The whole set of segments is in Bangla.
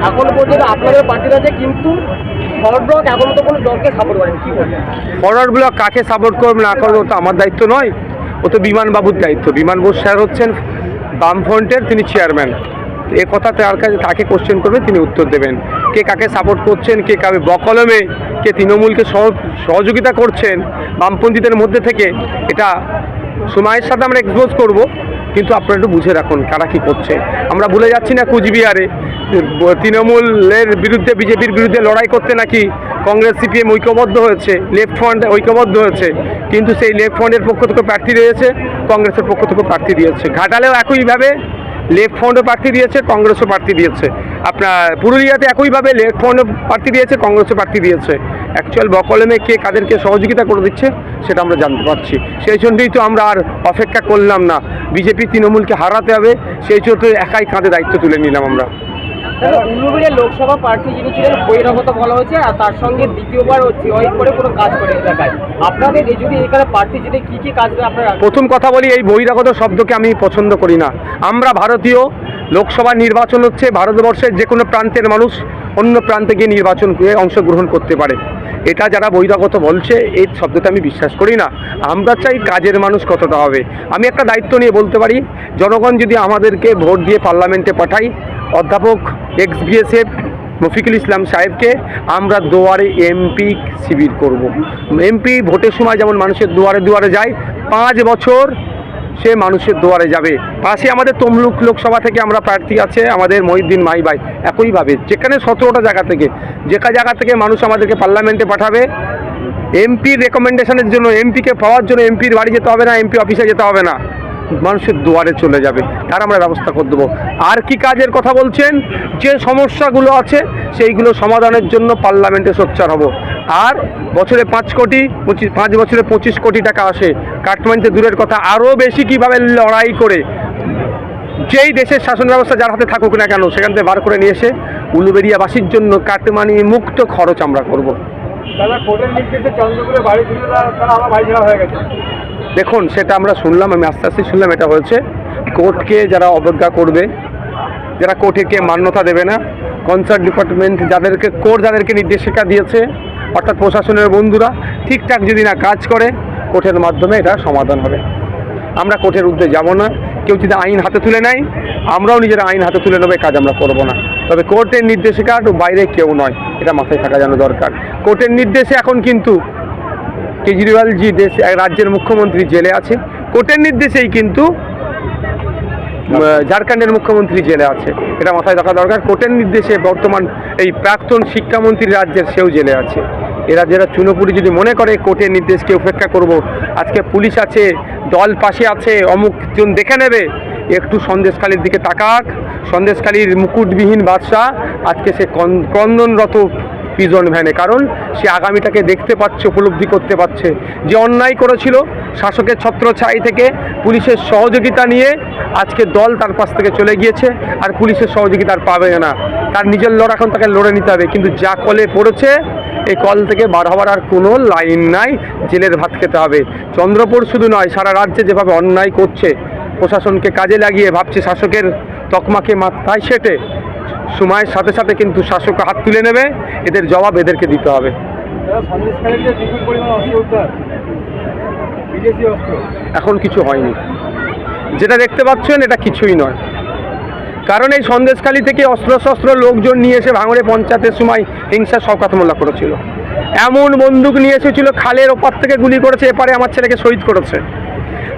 এখন পর্যন্ত আপনাদের পার্টির আছে, কিন্তু ফরওয়ার্ড ব্লক এখনো তো কোনো দলকে সাপোর্ট করেন, কি বলবেন? ফরওয়ার্ড ব্লক কাকে সাপোর্ট করবে না করবে ও তো আমার দায়িত্ব নয়, ও তো বিমানবাবুর দায়িত্ব। বিমানবাবু স্যার হচ্ছেন বামফ্রন্টের, তিনি চেয়ারম্যান। এ কথা তার কাছে তাকে কোশ্চেন করবে, তিনি উত্তর দেবেন। কে কাকে সাপোর্ট করছেন, কে কাকে বকলমে, কে তৃণমূলকে সহযোগিতা করছেন বামপন্থীদের মধ্যে থেকে, এটা সময়ের সাথে আমরা এক্সপোজ করব। কিন্তু আপনারা একটু বুঝে রাখুন কারা কী করছে। আমরা ভুলে যাচ্ছি না কুচবিহারে তৃণমূলের বিরুদ্ধে, বিজেপির বিরুদ্ধে লড়াই করতে নাকি কংগ্রেস সিপিএম ঐক্যবদ্ধ হয়েছে, লেফট ফ্রন্ট ঐক্যবদ্ধ হয়েছে, কিন্তু সেই লেফট ফ্রন্টের পক্ষ থেকে প্রার্থী দিয়েছে, কংগ্রেসের পক্ষ থেকে প্রার্থী দিয়েছে। ঘাটালেও একইভাবে লেফট ফ্রন্টও প্রার্থী দিয়েছে, কংগ্রেসও প্রার্থী দিয়েছে। আপনার পুরুলিয়াতে একইভাবে লেফট ফ্রন্টও প্রার্থী দিয়েছে, কংগ্রেসও প্রার্থী দিয়েছে। অ্যাকচুয়াল বকলমে কে কাদেরকে সহযোগিতা করে দিচ্ছে সেটা আমরা জানতে পারছি। সেই জন্যই তো আমরা আর অপেক্ষা করলাম না, বিজেপি তৃণমূলকে হারাতে হবে, সেই জন্য একাই কাঁধে দায়িত্ব তুলে নিলাম আমরা। উলুবেড়িয়া লোকসভা প্রার্থী যিনি ছিলেন বহিরাগত বলা হয়েছে, আর তার সঙ্গে দ্বিতীয়বার জয় করে কোনো কাজ করে এলাকায়। আপনাদের এই যদি এখানে প্রার্থী যদি কী কী কাজ করে আপনারা? প্রথম কথা বলি, এই বহিরাগত শব্দকে আমি পছন্দ করি না। আমরা ভারতীয়, লোকসভা নির্বাচন হচ্ছে ভারতবর্ষের যে কোনো প্রান্তের মানুষ অন্য প্রান্তে গিয়ে নির্বাচন করে অংশগ্রহণ করতে পারে। এটা যারা বহিরাগত বলছে এই শব্দটা আমি বিশ্বাস করি না। আমরা চাই কাজের মানুষ কতটা হবে। আমি একটা দায়িত্ব নিয়ে বলতে পারি, জনগণ যদি আমাদেরকে ভোট দিয়ে পার্লামেন্টে পাঠাই, অধ্যাপক এক্স বিএসএফ মফিকুল ইসলাম সাহেবকে আমরা দুয়ারে এমপি শিবির করব। এমপি ভোটের সময় যেমন মানুষের দুয়ারে দুয়ারে যায়, 5 বছর সে মানুষের দুয়ারে যাবে। পাশে আমাদের তমলুক লোকসভা থেকে আমরা প্রার্থী আছে আমাদের মহিউদ্দিন মাই ভাই, একইভাবে যেখানে 17টা জায়গা থেকে জায়গা থেকে মানুষ আমাদেরকে পার্লামেন্টে পাঠাবে, এমপির রেকমেন্ডেশনের জন্য, এমপিকে পাওয়ার জন্য এমপির বাড়ি যেতে হবে না, এমপি অফিসে যেতে হবে না, মানুষের দুয়ারে চলে যাবে, তার আমরা ব্যবস্থা করে দেবো। আর কি কাজের কথা বলছেন? যে সমস্যাগুলো আছে সেইগুলো সমাধানের জন্য পার্লামেন্টে সোচ্চার হব। আর বছরে 5 বছরে 25 কোটি টাকা আসে, কাটমানিতে দূরের কথা, আরও বেশি কিভাবে লড়াই করে যেই দেশের শাসন ব্যবস্থা যার হাতে থাকুক না কেন সেখান থেকে বার করে নিয়ে এসে উলুবেড়িয়াবাসীর জন্য কাটমানি মুক্ত খরচ আমরা করব। দেখুন, সেটা আমরা শুনলাম, আমি আস্তে আস্তে শুনলাম এটা হয়েছে। কোর্টকে যারা অবজ্ঞা করবে, যারা কোর্টকে মান্যতা দেবে না, কনসার্ন ডিপার্টমেন্ট যাদেরকে নির্দেশিকা দিয়েছে, অর্থাৎ প্রশাসনের বন্ধুরা ঠিকঠাক যদি না কাজ করে, কোর্টের মাধ্যমে এটা সমাধান হবে। আমরা কোর্টের উদ্যোগে যাব না। কেউ যদি আইন হাতে তুলে নেয়, আমরাও নিজের আইন হাতে তুলে নেবে, কাজ আমরা করব না। তবে কোর্টের নির্দেশিকার বাইরে কেউ নয়, এটা মাথায় থাকা যেন দরকার। কোর্টের নির্দেশে এখন কিন্তু কেজরিওয়ালজি রাজ্যের মুখ্যমন্ত্রী জেলে আছে, কোর্টের নির্দেশেই কিন্তু ঝাড়খণ্ডের মুখ্যমন্ত্রী জেলে আছে, এটা মাথায় রাখা দরকার। কোর্টের নির্দেশে বর্তমান এই প্রাক্তন শিক্ষামন্ত্রী রাজ্যের সেও জেলে আছে। এরা যারা চুনোপুরি যদি মনে করে কোর্টের নির্দেশকে উপেক্ষা করব, আজকে পুলিশ আছে, দল পাশে আছে, অমুকজন দেখে নেবে, একটু সন্দেশখালির দিকে তাকাক। সন্দেশখালির মুকুটবিহীন বাদশাহ আজকে সে ক্রন্দনরত পিজন ভ্যানে, কারণ সে আগামীটাকে দেখতে পাচ্ছে, উপলব্ধি করতে পারছে। যে অন্যায় করেছিল, শাসকের ছত্রছায়া থেকে পুলিশের সহযোগিতা নিয়ে আজকে দল তার পাশ থেকে চলে গিয়েছে, আর পুলিশের সহযোগিতা আর পাবে না। তার নিজের লড়াই এখন তাকে লড়ে নিতে হবে। কিন্তু যা কলে পড়েছে, এই কল থেকে বার হওয়ার আর কোনো লাইন নাই, জেলের ভাত খেতে হবে। চন্দ্রপুর শুধু নয়, সারা রাজ্যে যেভাবে অন্যায় করছে, প্রশাসনকে কাজে লাগিয়ে ভাবছে শাসকের তকমাকে মাথায় সেটে, সময়ের সাথে সাথে কিন্তু শাসক হাত তুলে নেবে, এদের জবাব এদেরকে দিতে হবে। এখন কিছু হয়নি, যেটা দেখতে পাচ্ছেন এটা কিছুই নয়। কারণ এই সন্দেশখালি থেকে অস্ত্রশস্ত্র লোকজন নিয়ে এসে ভাঙড়ে পঞ্চায়েতের সময় হিংসা শওকত মোল্লা করেছিল। এমন বন্দুক নিয়ে এসেছিল, খালের ওপার থেকে গুলি করেছে, এপারে আমার ছেলেকে শহীদ করেছে।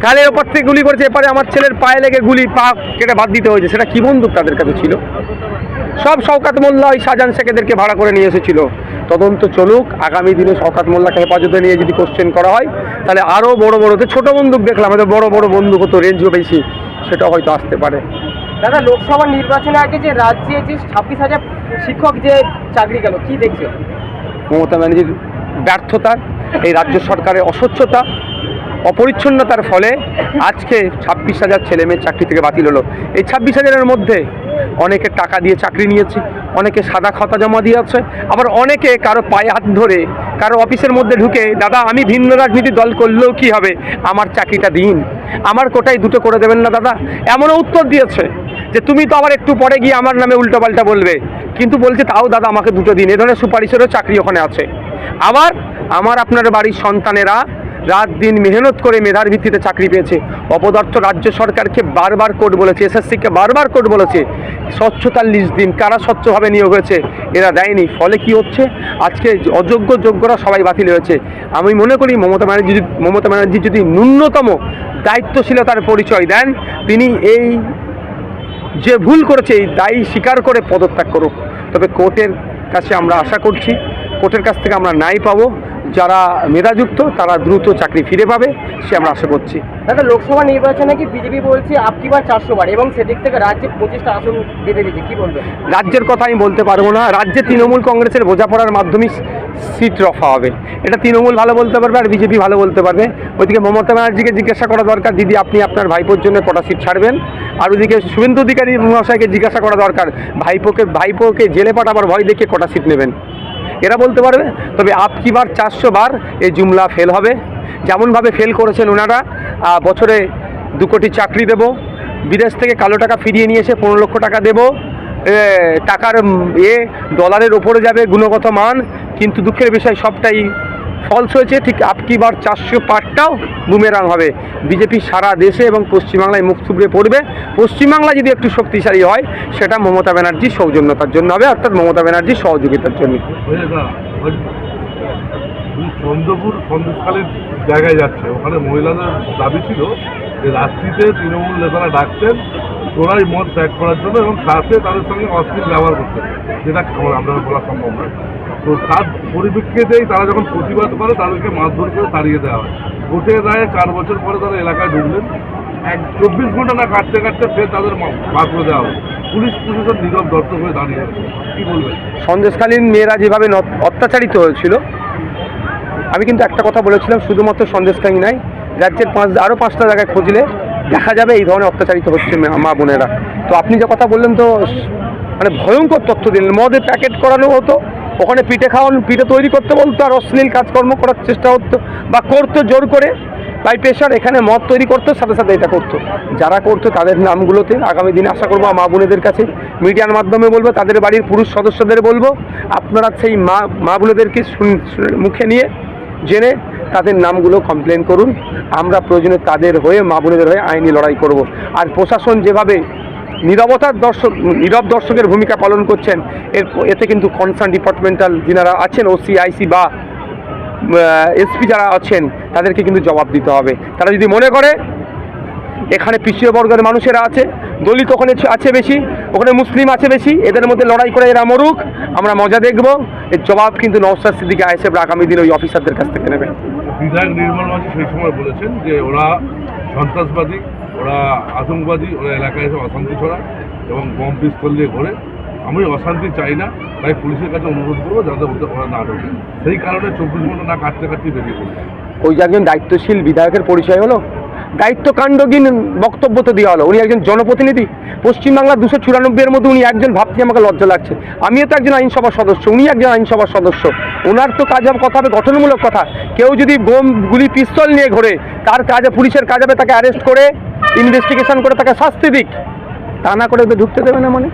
খালের ওপার থেকে গুলি করেছে, এপারে আমার ছেলের পায়ে লেগে গুলি, পা কেটে বাদ দিতে হয়েছে। সেটা কি বন্দুক তাদের কাছে ছিল? সব শওকত মোল্লা ওই শাহজাহান শেখেদেরকে ভাড়া করে নিয়ে এসেছিল। তদন্ত চলুক, আগামী দিনে শওকত মোল্লাকে হেফাজতে নিয়ে যদি কোশ্চেন করা হয়, তাহলে আরও বড় বড়, ছোটো বন্দুক দেখলাম, এদের বড় বড় বন্দুক হতো, রেঞ্জও বেশি, সেটা হয়তো আসতে পারে। দাদা, লোকসভা নির্বাচনের আগে যে রাজ্যে যে 26,000 শিক্ষক যে চাকরি গেল, কি দেখছে? মমতা ব্যানার্জির ব্যর্থতা, এই রাজ্য সরকারের অস্বচ্ছতা, অপরিচ্ছন্নতার ফলে আজকে 26,000 ছেলেমেয়ের চাকরি থেকে বাতিল হলো। এই 26,000-এর মধ্যে অনেকে টাকা দিয়ে চাকরি নিয়েছে, অনেকে সাদা খাতা জমা দিয়েছে, আবার অনেকে কারো পায়ে হাত ধরে কারো অফিসের মধ্যে ঢুকে, দাদা আমি ভিন্ন রাজনীতি দল করলেও কি হবে, আমার চাকরিটা দিন, আমার কোটায় দুটো করে দেবেন না দাদা, এমনও উত্তর দিয়েছে যে তুমি তো আবার একটু পরে গিয়ে আমার নামে উল্টোপাল্টা বলবে, কিন্তু বলছে তাও দাদা আমাকে দুটো দিন। এ ধরনের সুপারিশেরও চাকরি ওখানে আছে। আবার আমার আপনার বাড়ির সন্তানেরা রাত দিন মেহনত করে মেধার ভিত্তিতে চাকরি পেয়েছে। অপদার্থ রাজ্য সরকারকে বারবার কোর্ট বলেছে, এসএসসিকে বারবার কোর্ট বলেছে স্বচ্ছতার লিস্ট দিন, কারা স্বচ্ছভাবে নিয়োগ হয়েছে, এরা দেয়নি। ফলে কি হচ্ছে, আজকে অযোগ্য যোগ্যরা সবাই বাতিল হয়েছে। আমি মনে করি মমতা ব্যানার্জি যদি ন্যূনতম দায়িত্বশীলতার পরিচয় দেন, তিনি এই যে ভুল করেছে এই দায়ী স্বীকার করে পদত্যাগ করুক। তবে কোর্টের কাছে আমরা আশা করছি, কোর্টের কাছ থেকে আমরা ন্যায় পাবো, যারা মেধাযুক্ত তারা দ্রুত চাকরি ফিরে পাবে, সে আমরা আশা করছি। দাদা, লোকসভা নির্বাচনে কি বিজেপি বলছে আপকি বার 400 বার, এবং সেদিক থেকে রাজ্যে 25টা আসন বেঁধে দিয়েছে, কি বলবেন? রাজ্যের কথা আমি বলতে পারবো না। রাজ্যে তৃণমূল কংগ্রেসের বোঝাপড়ার মাধ্যমে সিট রফা হবে, এটা তৃণমূল ভালো বলতে পারবে আর বিজেপি ভালো বলতে পারবে। ওইদিকে মমতা ব্যানার্জিকে জিজ্ঞাসা করা দরকার, দিদি আপনি আপনার ভাইপোর জন্য কটা সিট ছাড়বেন, আর ওইদিকে শুভেন্দু অধিকারী মহাশয়কে জিজ্ঞাসা করা দরকার ভাইপোকে জেলে পাঠাবার ভয় দেখিয়ে কটা সিট নেবেন, এরা বলতে পারবে। তবে আপকি বার 400 বার এই জুমলা ফেল হবে। যেমনভাবে ফেল করেছেন ওনারা, বছরে 2 কোটি চাকরি দেব, বিদেশ থেকে কালো টাকা ফিরিয়ে নিয়ে এসে 15 লক্ষ টাকা দেব, টাকার ডলারের ওপরে যাবে গুণগত মান, কিন্তু দুঃখের বিষয় সবটাই ফলস হয়েছে। ঠিক আপকি বার 400 পারটাও বুমেরাং হবে। বিজেপি সারা দেশে এবং পশ্চিমবাংলায় মুখ থুবড়ে পড়বে। পশ্চিমবাংলা যদি একটু শক্তিশালী হয় সেটা মমতা ব্যানার্জির সৌজন্যতার জন্য হবে, অর্থাৎ মমতা ব্যানার্জির সহযোগিতার জন্য। চন্দ্রপুর সন্দেশখালীর জায়গায় যাচ্ছে, ওখানে মহিলাদের দাবি ছিল যে রাত্রিতে তৃণমূল নেতারা ডাকছেন চোরাই মদ ত্যাগ করার জন্য এবং ক্লাসে তাদের সঙ্গে অশ্লীল ব্যবহার করতেন, যেটা আপনারা বলা সম্ভব নয়। তো তার পরিপ্রেক্ষিতেই তারা যখন প্রতিবাদ করে তাদেরকে মারধর করে তাড়িয়ে দেওয়া হয়। কোর্টের রায়ে 4 বছর পরে তারা এলাকায় ঢুকলেন, 24 ঘন্টা না কাটতে কাটতে ফের তাদের বার করে দেওয়া হয়। পুলিশ প্রশাসন নীরব দর্শক হয়ে দাঁড়িয়ে আছে, কী বলবেন? সন্দেশখালীর মেয়েরা যেভাবে অত্যাচারিত হয়েছিল, আমি কিন্তু একটা কথা বলেছিলাম, শুধুমাত্র সন্দেশখালী নাই, রাজ্যের আরও 5টা জায়গায় খুঁজলে দেখা যাবে এই ধরনের অত্যাচারিত হচ্ছে মা বোনেরা। তো আপনি যে কথা বললেন তো মানে ভয়ঙ্কর তথ্য দিলেন। মদের প্যাকেট করানো হতো, ওখানে পিঠে তৈরি করতে বলতো, আর অশ্লীল কাজকর্ম করার চেষ্টা হতো বা করতো জোর করে বাই প্রেশার, এখানে মদ তৈরি করতো, সাথে সাথে এটা করতো। যারা করতো তাদের নামগুলোতে আগামী দিনে আশা করবো মা বোনেদের কাছে মিডিয়ার মাধ্যমে বলবো, তাদের বাড়ির পুরুষ সদস্যদের বলবো, আপনারা সেই মা বোনেদেরকে মুখে নিয়ে জেনে তাদের নামগুলো কমপ্লেন করুন। আমরা প্রয়োজনে তাদের হয়ে মা বোনেদের হয়ে আইনি লড়াই করব। আর প্রশাসন যেভাবে নীরব দর্শকের ভূমিকা পালন করছেন, এতে কিন্তু কনসার্ন ডিপার্টমেন্টাল যিনারা আছেন, ওসি আইসি বা এসপি যারা আছেন, তাদেরকে কিন্তু জবাব দিতে হবে। তারা যদি মনে করে এখানে পিছিয়ে বর্গের মানুষেরা আছে, দলিত ওখানে আছে বেশি, ওখানে মুসলিম আছে বেশি, এদের মধ্যে লড়াই করে এরা মরুক, আমরা মজা দেখব, এর জবাব কিন্তু নওশাদ সিদ্দিকী আইএসএফ আগামী দিন ওই অফিসারদের কাছ থেকে নেবে। বিধায়ক নির্মল মাঝি সেই সময় বলেছেন যে ওরা সন্ত্রাসবাদী, ওরা আতঙ্কবাদী, ওরা এলাকায় এসে অশান্তি ছড়ায় এবং বম পিস্তল দিয়ে ঘোরে। আমি অশান্তি চাই না, তাই পুলিশের কাছে অনুরোধ করবো যাতে ওরা না ঢোকে। সেই কারণে 24 ঘন্টা না কাটতে বেরিয়ে পড়ছে। ওই যে একজন দায়িত্বশীল বিধায়কের পরিচয় হলো, দায়িত্বকাণ্ডহীন বক্তব্য তো দেওয়া হলো। উনি একজন জনপ্রতিনিধি, পশ্চিমবাংলা 294-এর মধ্যে উনি একজন, ভাবতে আমাকে লজ্জা লাগছে। আমিও তো একজন আইনসভার সদস্য, উনি একজন আইনসভার সদস্য। ওনার তো কাজ হবে, কথা হবে গঠনমূলক কথা। কেউ যদি বোম গুলি পিস্তল নিয়ে ঘোরে, তার কাজে পুলিশের কাজ হবে তাকে অ্যারেস্ট করে ইনভেস্টিগেশন করে তাকে শাস্তি দিক, তা না করে ওদের ঢুকতে দেবে না। মানে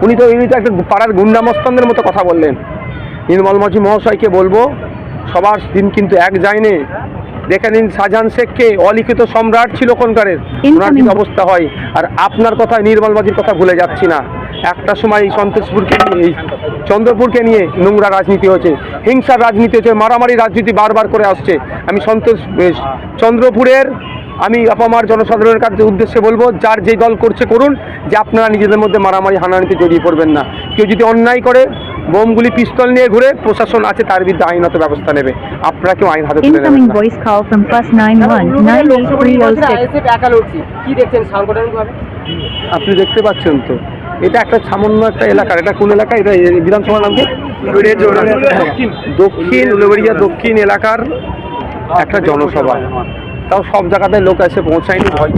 উনি তো একটা পাড়ার গুন্ডামস্তানদের মতো কথা বললেন। নির্মল মাঝি মহাশয়কে বলবো, সবার দিন কিন্তু এক যায়নি। দেখে নিন শাহজাহান শেখকে, অলিখিত সম্রাট ছিল কোনকারের, ওনার কি অবস্থা হয়। আর আপনার কথায় নির্মল মাঝির কথা ভুলে যাচ্ছি না। একটা সময় এই চন্দ্রপুরকে নিয়ে নোংরা রাজনীতি হয়েছে, হিংসার রাজনীতি হয়েছে, মারামারি রাজনীতি বারবার করে আসছে। আমি চন্দ্রপুরের আপামার জনসাধারণের কাছে উদ্দেশ্যে বলবো, যার যে দল করছে করুন, যে আপনারা নিজেদের মধ্যে মারামারি হানাহানিতে জড়িয়ে পড়বেন না। কেউ যদি অন্যায় করে বোমগুলি পিস্তল নিয়ে ঘুরে, প্রশাসন আছে তার বিরুদ্ধে আইনত ব্যবস্থা নেবে। আপনারা কেউ আইন হাতে তুলে নেবেন না। আপনি দেখতে পাচ্ছেন তো, এটা একটা সামান্য একটা এলাকার, এটা কোন এলাকা, এটা বিধানসভার নাম কি, দক্ষিণ উলুবেড়িয়া দক্ষিণ এলাকার একটা জনসভা। তাও সব জায়গাতে লোক এসে পৌঁছায়নি, ভয়